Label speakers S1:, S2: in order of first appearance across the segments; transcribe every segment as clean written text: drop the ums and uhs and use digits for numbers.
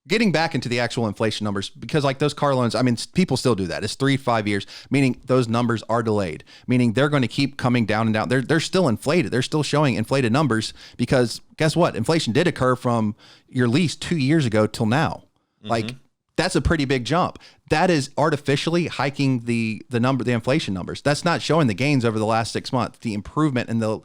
S1: getting back into the actual inflation numbers, because like those car loans, I mean, people still do that. It's 3 to 5 years, meaning those numbers are delayed, meaning they're going to keep coming down and down. They're still inflated. They're still showing inflated numbers because guess what? Inflation did occur from your lease 2 years ago till now. Like that's a pretty big jump. That is artificially hiking the inflation numbers. That's not showing the gains over the last 6 months, the improvement and the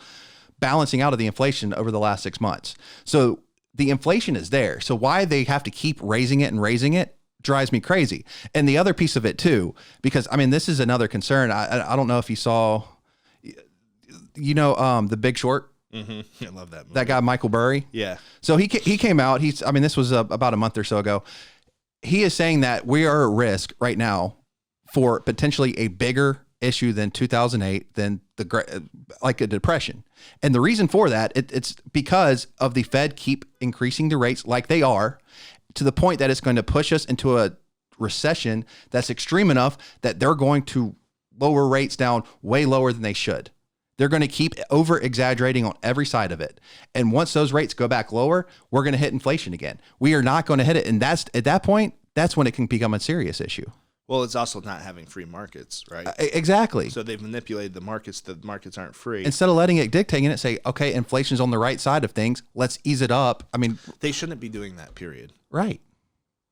S1: balancing out of the inflation over the last 6 months. So the inflation is there. So why they have to keep raising it drives me crazy. And the other piece of it too, because I mean, this is another concern. I don't know if you saw, The Big Short.
S2: Mm-hmm. I love that movie.
S1: That guy, Michael Burry.
S2: Yeah.
S1: So he came out. This was about a month or so ago. He is saying that we are at risk right now for potentially a bigger issue than 2008, than like a depression. And the reason for that, it's because of the Fed keep increasing the rates like they are, to the point that it's going to push us into a recession that's extreme enough that they're going to lower rates down way lower than they should. They're going to keep over exaggerating on every side of it. And once those rates go back lower, we're going to hit inflation again. We are not going to hit it. And that's at that point, that's when it can become a serious issue.
S2: Well, it's also not having free markets, right?
S1: Exactly.
S2: So they've manipulated the markets. The markets aren't free.
S1: Instead of letting it dictate it, say, okay, inflation's on the right side of things. Let's ease it up. I mean,
S2: they shouldn't be doing that, period.
S1: Right.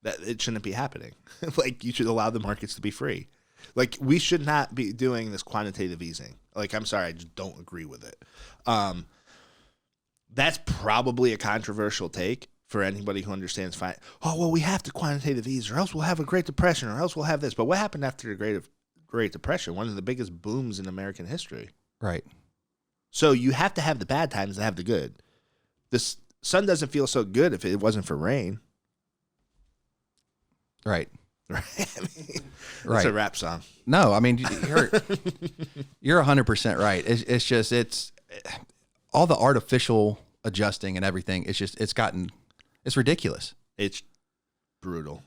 S2: That it shouldn't be happening. Like, you should allow the markets to be free. Like, we should not be doing this quantitative easing. Like, I'm sorry, I just don't agree with it. That's probably a controversial take for anybody who understands finance. Oh, well, we have to quantitative ease, or else we'll have a Great Depression, or else we'll have this. But what happened after the Great Depression? One of the biggest booms in American history.
S1: Right.
S2: So you have to have the bad times to have the good. The sun doesn't feel so good if it wasn't for rain.
S1: Right.
S2: Right. I mean,
S1: right.
S2: It's a rap song.
S1: No, I mean, you're 100% right. It's just all the artificial adjusting and everything. It's ridiculous.
S2: It's brutal.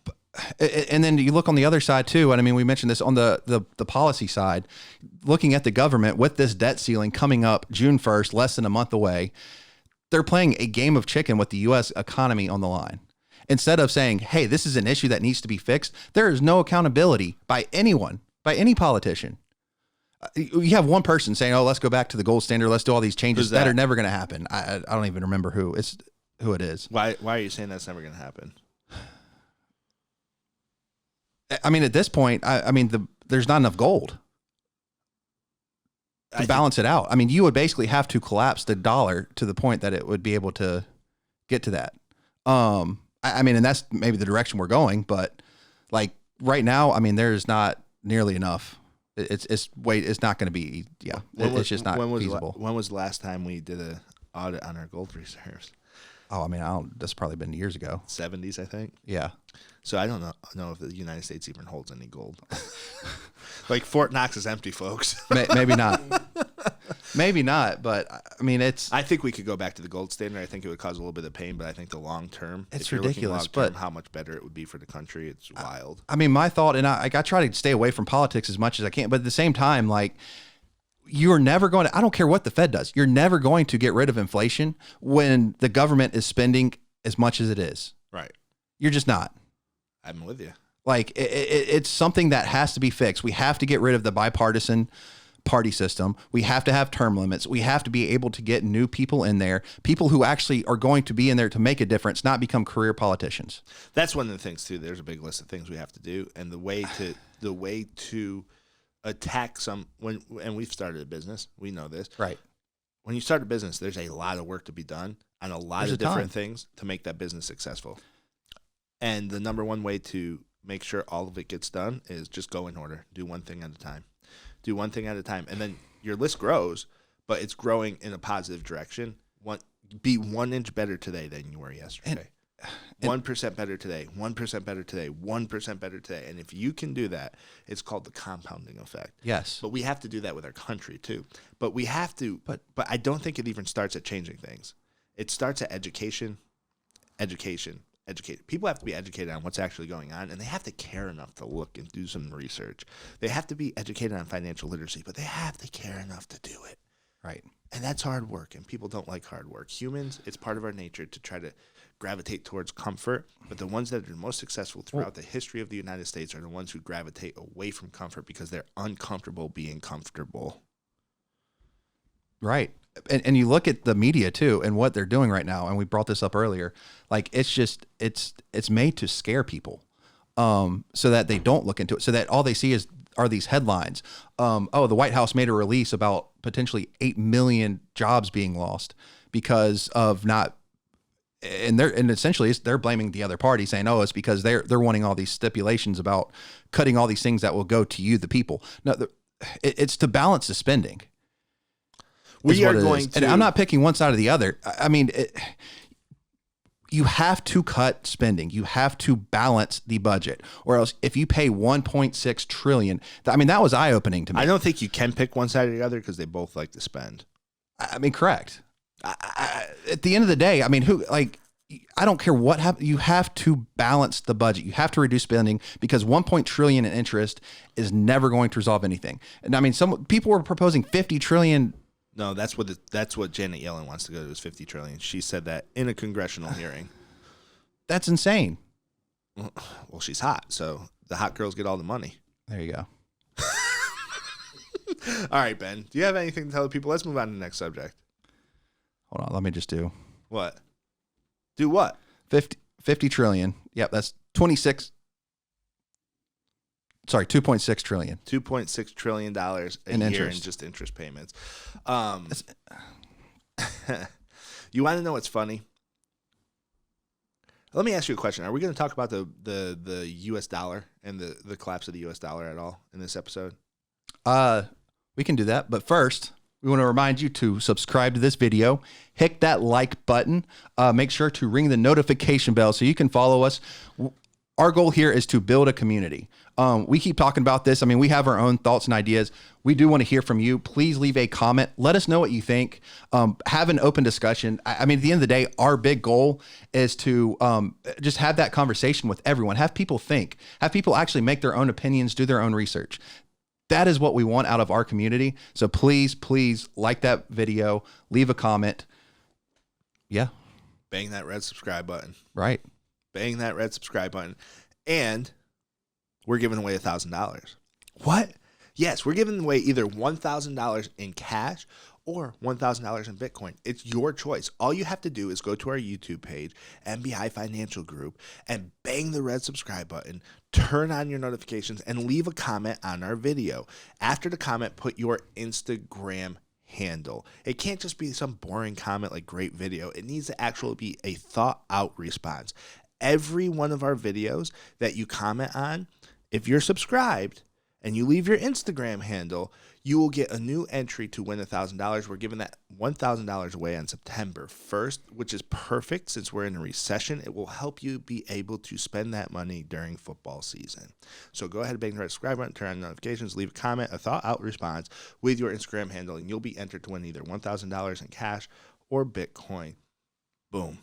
S1: And then you look on the other side too. And I mean, we mentioned this on the policy side, looking at the government with this debt ceiling coming up June 1st, less than a month away. They're playing a game of chicken with the U.S. economy on the line. Instead of saying, hey, this is an issue that needs to be fixed, there is no accountability by anyone, by any politician. You have one person saying, oh, let's go back to the gold standard. Let's do all these changes that are never going to happen. I don't even remember who it is.
S2: Why are you saying that's never going to happen?
S1: I mean, at this point, there's not enough gold to balance it out. I mean, you would basically have to collapse the dollar to the point that it would be able to get to that. I mean, and that's maybe the direction we're going, but like right now, I mean, there's not nearly enough. It's not going to be, it's just not feasible.
S2: When was the last time we did an audit on our gold reserves?
S1: Oh, I mean, that's probably been years ago.
S2: 70s, I think.
S1: Yeah.
S2: So I don't know if the United States even holds any gold. Like Fort Knox is empty, folks.
S1: Maybe not. Maybe not, but I mean,
S2: I think we could go back to the gold standard. I think it would cause a little bit of pain, but I think the long term,
S1: it's ridiculous. But
S2: how much better it would be for the country, it's wild.
S1: I mean, my thought, and I try to stay away from politics as much as I can, but at the same time, like, you're never going to, I don't care what the Fed does, you're never going to get rid of inflation when the government is spending as much as it is.
S2: Right.
S1: You're just not.
S2: I'm with you.
S1: Like, it's something that has to be fixed. We have to get rid of the bipartisan party system. We have to have term limits. We have to be able to get new people in there, people who actually are going to be in there to make a difference, not become career politicians.
S2: That's one of the things too. There's a big list of things we have to do, and the way to attack and we've started a business. We know this.
S1: Right.
S2: When you start a business, there's a lot of work to be done on a lot of different things to make that business successful. And the number one way to make sure all of it gets done is just go in order. Do one thing at a time. Do one thing at a time. And then your list grows, but it's growing in a positive direction. Be 1 inch better today than you were yesterday. 1% better today, 1% better today, 1% better today. And if you can do that, it's called the compounding effect.
S1: Yes.
S2: But we have to do that with our country too. But we have to, but I don't think it even starts at changing things. It starts at education. People have to be educated on what's actually going on, and they have to care enough to look and do some research. They have to be educated on financial literacy, but they have to care enough to do it.
S1: Right.
S2: And that's hard work, and people don't like hard work. Humans, it's part of our nature to try to gravitate towards comfort, but the ones that are the most successful throughout the history of the United States are the ones who gravitate away from comfort because they're uncomfortable being comfortable.
S1: Right. And you look at the media too and what they're doing right now. And we brought this up earlier. Like it's made to scare people so that they don't look into it, so that all they see are these headlines. The White House made a release about potentially 8 million jobs being lost because of not. And essentially they're blaming the other party, saying, "Oh, it's because they're wanting all these stipulations about cutting all these things that will go to you, the people." No, it's to balance the spending.
S2: We are going to,
S1: and I'm not picking one side or the other. I mean, you have to cut spending. You have to balance the budget, or else if you pay 1.6 trillion, I mean, that was eye opening to me.
S2: I don't think you can pick one side or the other because they both like to spend.
S1: I mean, correct. At the end of the day, I mean, I don't care what happens. You have to balance the budget. You have to reduce spending because 1 trillion in interest is never going to resolve anything. And I mean, some people were proposing 50 trillion.
S2: No, that's what Janet Yellen wants to go to, is 50 trillion. She said that in a congressional hearing.
S1: That's insane.
S2: Well, she's hot, so the hot girls get all the money.
S1: There you go.
S2: All right, Ben. Do you have anything to tell the people? Let's move on to the next subject.
S1: Hold on, let me just do
S2: what? Do what?
S1: 50 trillion. Yep, that's 2.6 trillion.
S2: $2.6 trillion a year in just interest payments. You want to know what's funny? Let me ask you a question. Are we going to talk about the U.S. dollar and the collapse of the U.S. dollar at all in this episode?
S1: We can do that, but first, we want to remind you to subscribe to this video, hit that like button, make sure to ring the notification bell so you can follow us. Our goal here is to build a community. We keep talking about this. I mean, we have our own thoughts and ideas. We do want to hear from you. Please leave a comment. Let us know what you think. Have an open discussion. I mean, at the end of the day, our big goal is to just have that conversation with everyone. Have people think. Have people actually make their own opinions, do their own research. That is what we want out of our community. So please like that video, leave a comment. Yeah.
S2: Bang that red subscribe button.
S1: Right.
S2: Bang that red subscribe button. And we're giving away $1,000.
S1: What?
S2: Yes, we're giving away either $1,000 in cash or $1,000 in Bitcoin. It's your choice. All you have to do is go to our YouTube page, NBI Financial Group, and bang the red subscribe button, turn on your notifications, and leave a comment on our video. After the comment, put your Instagram handle. It can't just be some boring comment like great video. It needs to actually be a thought out response. Every one of our videos that you comment on, if you're subscribed and you leave your Instagram handle, you will get a new entry to win $1,000. We're giving that $1,000 away on September 1st, which is perfect since we're in a recession. It will help you be able to spend that money during football season. So go ahead and bang the red subscribe button, turn on notifications, leave a comment, a thought out response with your Instagram handle, and you'll be entered to win either $1,000 in cash or Bitcoin. Boom.